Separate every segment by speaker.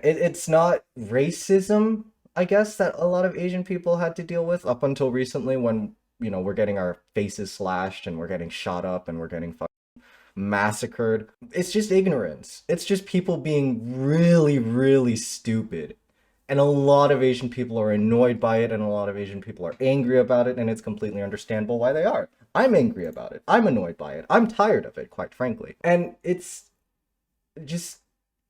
Speaker 1: It's not racism, I guess, that a lot of Asian people had to deal with up until recently when, we're getting our faces slashed and we're getting shot up and we're getting massacred. It's just ignorance. It's just people being really, really stupid. And a lot of Asian people are annoyed by it, and a lot of Asian people are angry about it, and it's completely understandable why they are. I'm angry about it. I'm annoyed by it. I'm tired of it, quite frankly. And it's just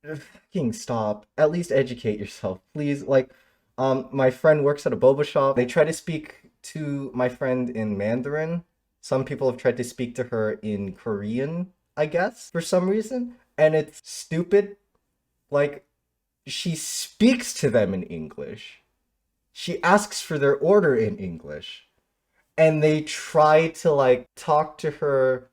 Speaker 1: fucking stop. At least educate yourself, please. Like, my friend works at a boba shop. They try to speak to my friend in Mandarin. Some people have tried to speak to her in Korean, I guess, for some reason. And it's stupid. Like, she speaks to them in English. She asks for their order in English. And they try to, like, talk to her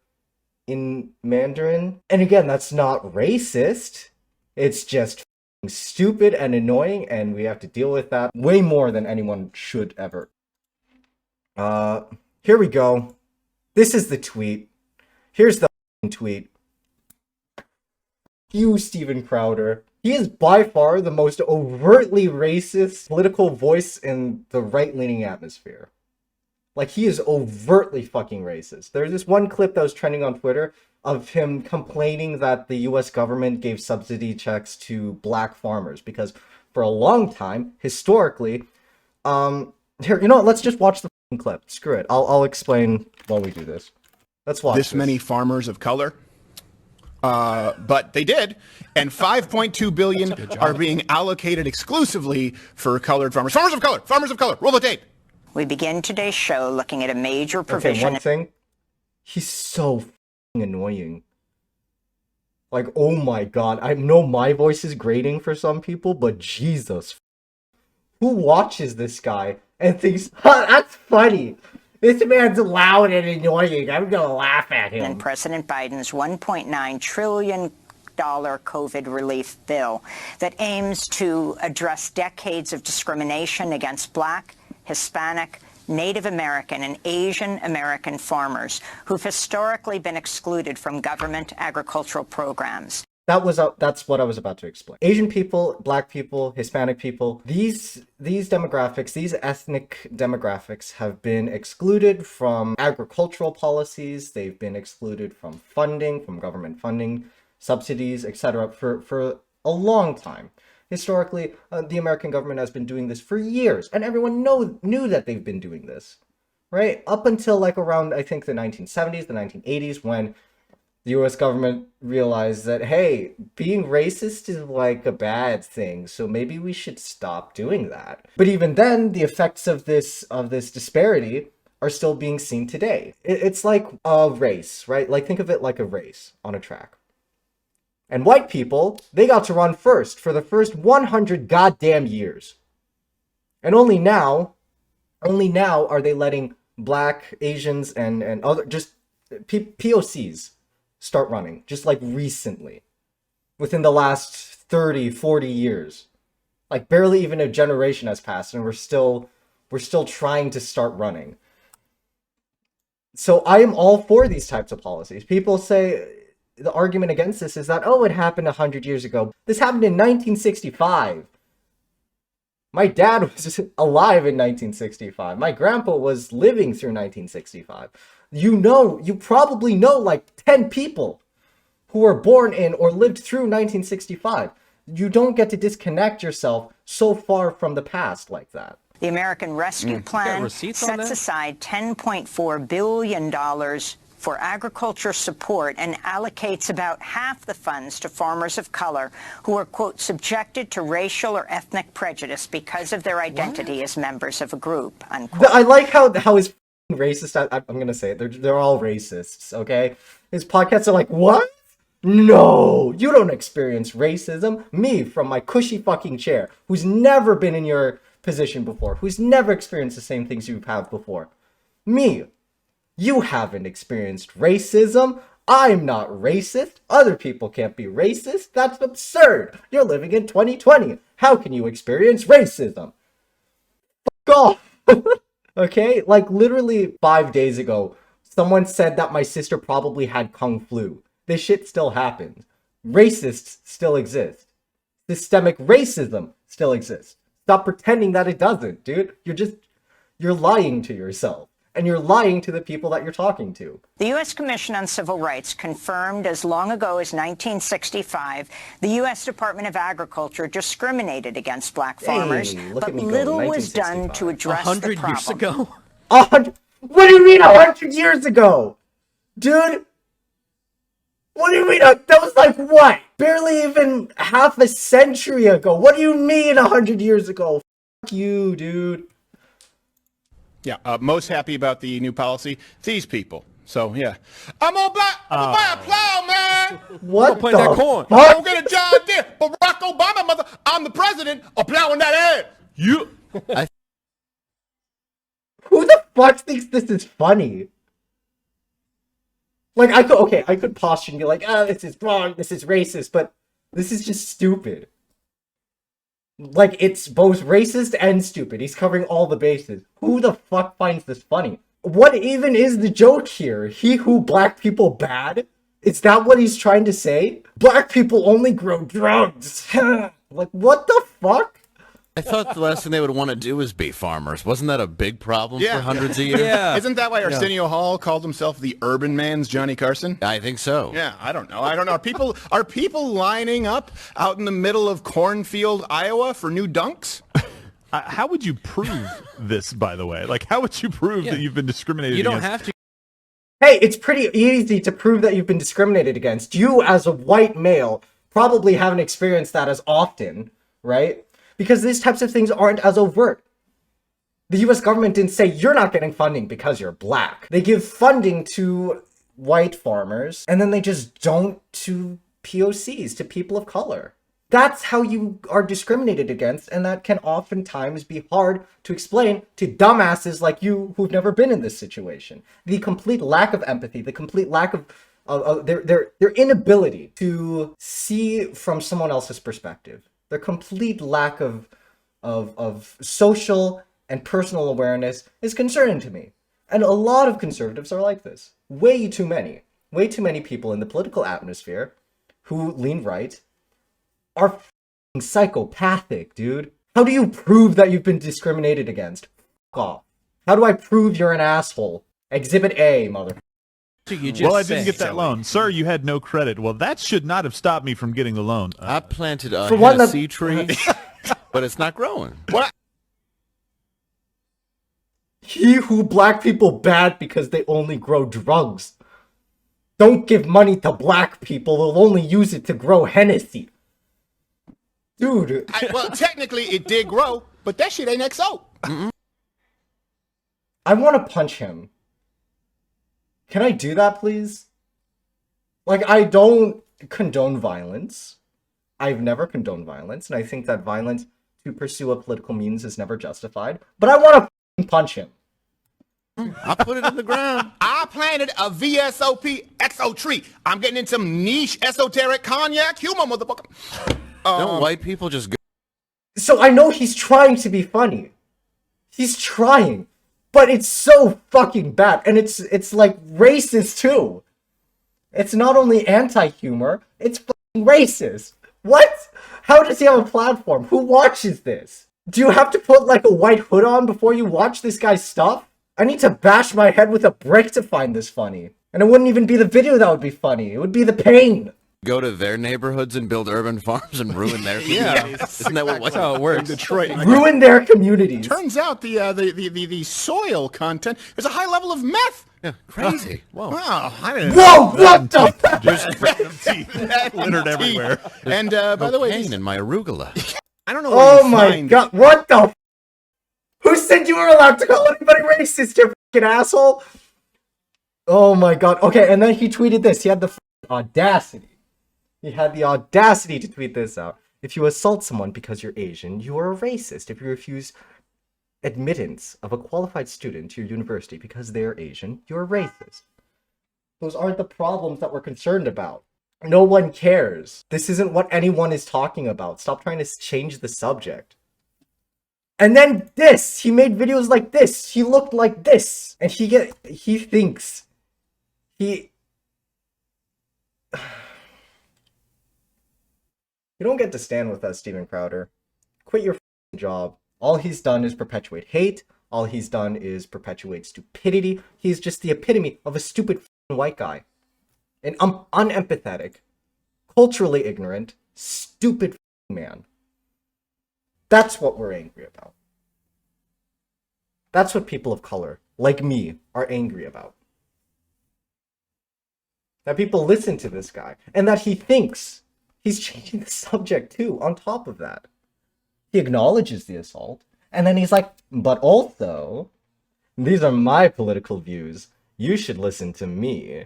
Speaker 1: in Mandarin. And again, that's not racist. It's just stupid and annoying, and we have to deal with that way more than anyone should ever. Uh, Here we go. This is the tweet. Here's the tweet. You, Steven Crowder. He is by far the most overtly racist political voice in the right-leaning atmosphere. Like, he is overtly fucking racist. There's this one clip that was trending on Twitter of him complaining that the US government gave subsidy checks to black farmers because for a long time, historically, here, you know what, let's just watch the clip. Screw it. I'll explain while we do this. Let's watch
Speaker 2: this many farmers of color. But they did, and 5.2 billion are being allocated exclusively for colored farmers. Farmers of color, farmers of color. Roll the tape.
Speaker 3: We begin today's show looking at a major provision.
Speaker 1: Okay, one thing. He's so fucking annoying. Like, oh my god. I know my voice is grating for some people, but Jesus. Who watches this guy and thinks, huh, that's funny? This man's loud and annoying. I'm gonna laugh at him.
Speaker 3: And President Biden's $1.9 trillion COVID relief bill that aims to address decades of discrimination against Black, Hispanic, Native American, and Asian American farmers who've historically been excluded from government agricultural programs.
Speaker 1: That's what I was about to explain. Asian people, Black people, Hispanic people, these demographics, these ethnic demographics have been excluded from agricultural policies. They've been excluded from funding, from government funding, subsidies, etc. for a long time. Historically, the American government has been doing this for years, and everyone knew that they've been doing this, right? Up until like around, I think, the 1970s, the 1980s, when the US government realized that, hey, being racist is like a bad thing, so maybe we should stop doing that. But even then, the effects of this disparity are still being seen today. It's like a race, right? Like, think of it like a race on a track. And white people, they got to run first for the first 100 goddamn years. And only now are they letting Black, Asians, and other, just POCs start running, just like recently, within the last 30, 40 years. Like, barely even a generation has passed, and we're still trying to start running. So I am all for these types of policies. People say the argument against this is that, oh, it happened 100 years ago. This happened in 1965. My dad was alive in 1965. My grandpa was living through 1965. You probably know like 10 people who were born in or lived through 1965. You don't get to disconnect yourself so far from the past like that.
Speaker 3: The American Rescue Plan sets aside $10.4 billion for agriculture support and allocates about half the funds to farmers of color who are, quote, subjected to racial or ethnic prejudice because of their identity as members of a group, unquote.
Speaker 1: I like how his racist, I'm gonna say it, they're all racists, okay? His podcasts are like, what? No, you don't experience racism. Me, from my cushy fucking chair, who's never been in your position before, who's never experienced the same things you have before. Me, you haven't experienced racism. I'm not racist. Other people can't be racist. That's absurd. You're living in 2020. How can you experience racism? Fuck off. Okay? Like, literally 5 days ago, someone said that my sister probably had Kung flu. This shit still happens. Racists still exist. systemic racism still exists. Stop pretending that it doesn't, dude. You're lying to yourself. And you're lying to the people that you're talking to.
Speaker 3: The U.S. Commission on Civil Rights confirmed as long ago as 1965 the U.S. Department of Agriculture discriminated against black farmers, but little was done to address the problem.
Speaker 4: 100 years ago?
Speaker 1: What do you mean 100 years ago? Dude? What do you mean? That was like what? Barely even half a century ago. What do you mean 100 years ago? Fuck you, dude.
Speaker 2: Yeah, most happy about the new policy, these people. So, yeah. I'm gonna buy a plow, man.
Speaker 1: What
Speaker 4: plant that corn.
Speaker 1: fuck?
Speaker 2: I'm gonna get a John Deere. Barack Obama, mother, I'm the president of plowing that ass.
Speaker 4: You.
Speaker 1: Who the fuck thinks this is funny? Like, I could posture and be like, this is wrong, this is racist, but this is just stupid. Like, it's both racist and stupid. He's covering all the bases. Who the fuck finds this funny? What even is the joke here? He who black people bad? Is that what he's trying to say? Black people only grow drugs. Like, what the fuck?
Speaker 5: I thought the last thing they would want to do is be farmers. Wasn't that a big problem
Speaker 2: Yeah.
Speaker 5: for hundreds of years?
Speaker 4: Yeah.
Speaker 2: Isn't that why Arsenio Hall called himself the urban man's Johnny Carson?
Speaker 5: I think so.
Speaker 2: Yeah, I don't know. Are people lining up out in the middle of cornfield, Iowa for new dunks?
Speaker 6: How would you prove this, by the way? Like, how would you prove that you've been discriminated
Speaker 4: You don't
Speaker 6: against?
Speaker 4: have to.
Speaker 1: Hey, it's pretty easy to prove that you've been discriminated against. You, as a white male, probably haven't experienced that as often, right? Because these types of things aren't as overt. The US government didn't say you're not getting funding because you're black. They give funding to white farmers, and then they just don't to POCs, to people of color. That's how you are discriminated against, and that can oftentimes be hard to explain to dumbasses like you who've never been in this situation. The complete lack of empathy, the complete lack of their inability to see from someone else's perspective. Their complete lack of social and personal awareness is concerning to me. And a lot of conservatives are like this. Way too many. Way too many people in the political atmosphere who lean right are f***ing psychopathic, dude. How do you prove that you've been discriminated against? F*** off. How do I prove you're an asshole? Exhibit A, mother.
Speaker 6: Well, I didn't get that loan. Sir, you had no credit. Well, that should not have stopped me from getting the loan.
Speaker 5: I planted a
Speaker 1: For one,
Speaker 5: Hennessy tree, but it's not growing.
Speaker 2: What?
Speaker 1: He who black people bad because they only grow drugs. Don't give money to black people, they'll only use it to grow Hennessy. Dude.
Speaker 2: Well, technically it did grow, but that shit ain't XO.
Speaker 1: I want to punch him. Can I do that, please? Like, I don't condone violence. I've never condoned violence, and I think that violence to pursue a political means is never justified. But I want to punch him.
Speaker 5: I put it in the ground.
Speaker 2: I planted a VSOP XO tree. I'm getting in some niche esoteric cognac humor, motherfucker.
Speaker 5: Don't white people just go?
Speaker 1: So I know he's trying to be funny. He's trying. But it's so fucking bad. And it's like racist too. It's not only anti-humor, it's fucking racist. What? How does he have a platform? Who watches this? Do you have to put like a white hood on before you watch this guy's stuff? I need to bash my head with a brick to find this funny. And it wouldn't even be the video that would be funny. It would be the pain.
Speaker 5: Go to their neighborhoods and build urban farms and ruin their communities. Isn't that
Speaker 4: That's how it works.
Speaker 2: Detroit.
Speaker 1: Ruin their communities.
Speaker 2: Turns out the soil content is a high level of meth.
Speaker 5: Yeah, crazy. Whoa.
Speaker 2: Wow, I didn't
Speaker 1: Whoa, what the?
Speaker 6: Just random teeth littered everywhere.
Speaker 2: And by the way,
Speaker 5: Pain in my arugula.
Speaker 2: I don't know where
Speaker 1: Oh
Speaker 2: you
Speaker 1: my
Speaker 2: find
Speaker 1: god, what the? Who said you were allowed to call anybody racist, you fucking asshole? Oh my god. Okay, and then he tweeted this. He had the audacity. He had the audacity to tweet this out. If you assault someone because you're Asian, you are a racist. If you refuse admittance of a qualified student to your university because they're Asian, you're a racist. Those aren't the problems that we're concerned about. No one cares. This isn't what anyone is talking about. Stop trying to change the subject. And then this! He made videos like this! He looked like this! And he thinks... You don't get to stand with us, Steven Crowder. Quit your job. All he's done is perpetuate hate. All he's done is perpetuate stupidity. He's just the epitome of a stupid white guy. An unempathetic, culturally ignorant, stupid man. That's what we're angry about. That's what people of color, like me, are angry about. That people listen to this guy, and that he thinks he's changing the subject too, on top of that. He acknowledges the assault, and then he's like, but also, these are my political views. You should listen to me.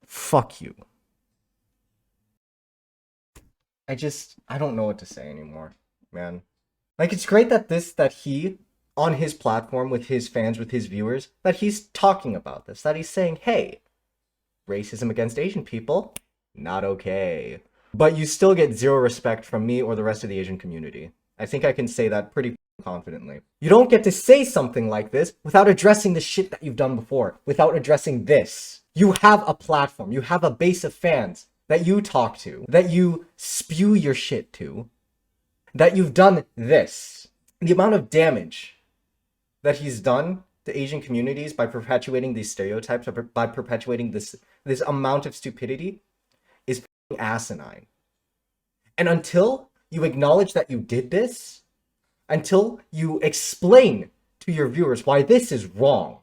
Speaker 1: Fuck you. I don't know what to say anymore, man. Like, it's great that he, on his platform, with his fans, with his viewers, that he's talking about this, that he's saying, hey, racism against Asian people, not okay. But you still get zero respect from me or the rest of the Asian community. I think I can say that pretty confidently. You don't get to say something like this without addressing the shit that you've done before, without addressing this. You have a platform, you have a base of fans that you talk to, that you spew your shit to, that you've done this. The amount of damage that he's done to Asian communities by perpetuating these stereotypes, or by perpetuating this amount of stupidity, is asinine. And until you acknowledge that you did this, until you explain to your viewers why this is wrong,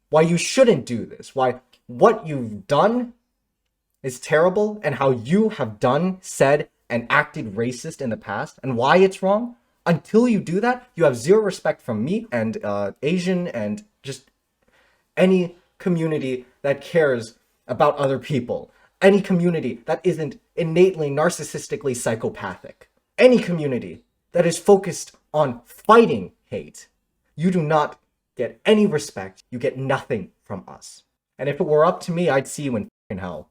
Speaker 1: why you shouldn't do this, why what you've done is terrible, and how you have done, said, and acted racist in the past, and why it's wrong, until you do that, you have zero respect from me and Asian and just any community that cares about other people. Any community that isn't innately narcissistically psychopathic. Any community that is focused on fighting hate. You do not get any respect. You get nothing from us. And if it were up to me, I'd see you in hell.